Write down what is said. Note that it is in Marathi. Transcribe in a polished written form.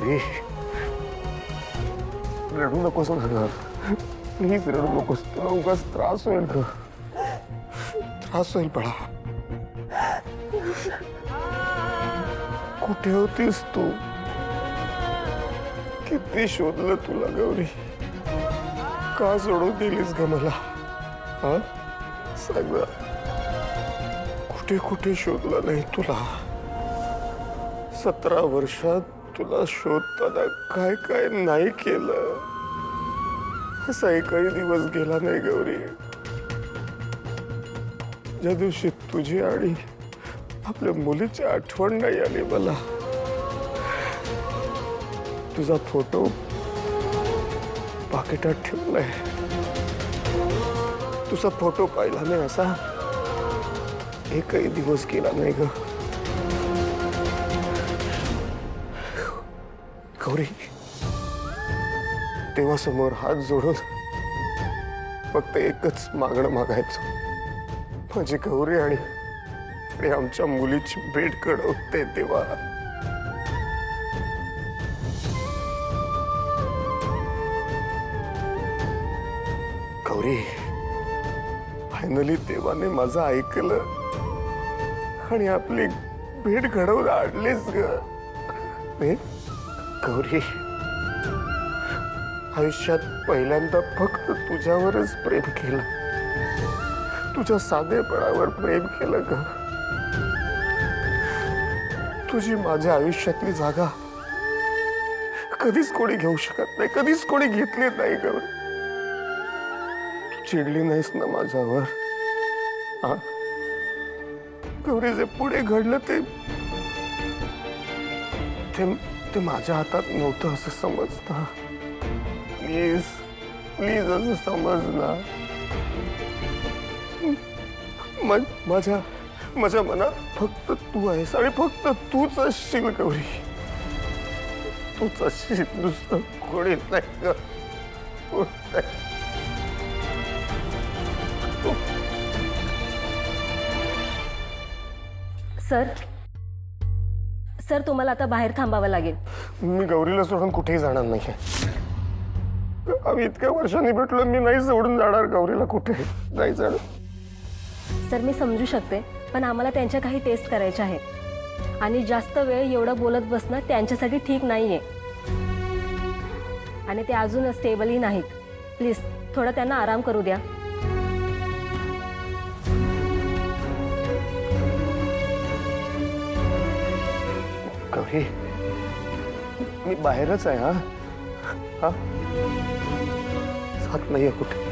गौरी रडू नकोस ना, प्लीज रडू नकोस, तुला उगाच त्रास होईल ग, त्रास होईल बाळा. कुठे होतीस तू? किती शोधलं तुला गौरी, का सोडून गेलीस ग मला? हा सांग ना, कुठे कुठे शोधलं नाही तुला? 17 वर्षात तुला शोधताना काय काय नाही केलं, असा एकही दिवस गेला नाही गौरी ज्या दिवशी तुझी आणि आपल्या मुलीची आठवण नाही आली मला. तुझा फोटो पाकिटात ठेवलाय, तुझा फोटो पाहिला नाही असा एकही दिवस गेला नाही ग गौरी. देवासमोर हात जोडून फक्त एकच मागणं मागायचं, माझी गौरी आणि आमच्या मुलीची भेट घडवते देवा. गौरी, फायनली देवाने माझं ऐकलं आणि आपली भेट घडवून आणलीच ग. गौरी, आयुष्यात पहिल्यांदा फक्त तुझ्यावरच प्रेम केलं, तुझ्या साधेपणावर प्रेम केलं ग. तुझी माझ्या आयुष्यातली जागा कधीच कोणी घेऊ शकत नाही, कधीच कोणी घेतली नाही ग. तू चिडली नाहीस ना माझ्यावर? हा गौरी, जे पुढे घडलं ते माझ्या हातात नव्हतं असं समज ना. प्लीज प्लीज असं समज ना. माझ्या मनात फक्त तू आहेस आणि फक्त तूच असशील गौरी, तूच असशील, दुसरं कोणी नाही ग, कोणी नाही. सर तुम्हाला आता बाहेर थांबावं लागेल. मी गौरीला सोडून कुठेही जाणार नाही. आम्ही इतक्या वर्षांनी भेटलो, मी नाही सोडून जाणार गौरीला, कुठे नाही जाणार. सर मी समजू शकते, पण आम्हाला त्यांच्या काही टेस्ट करायच्या आहेत आणि जास्त वेळ एवढं बोलत बसणं त्यांच्यासाठी ठीक नाहीये आणि ते अजून स्टेबलही नाहीत. प्लीज थोडा त्यांना आराम करू द्या. गौरी, मी बाहेरच आहे. हा हा जात नाहीये कुठे.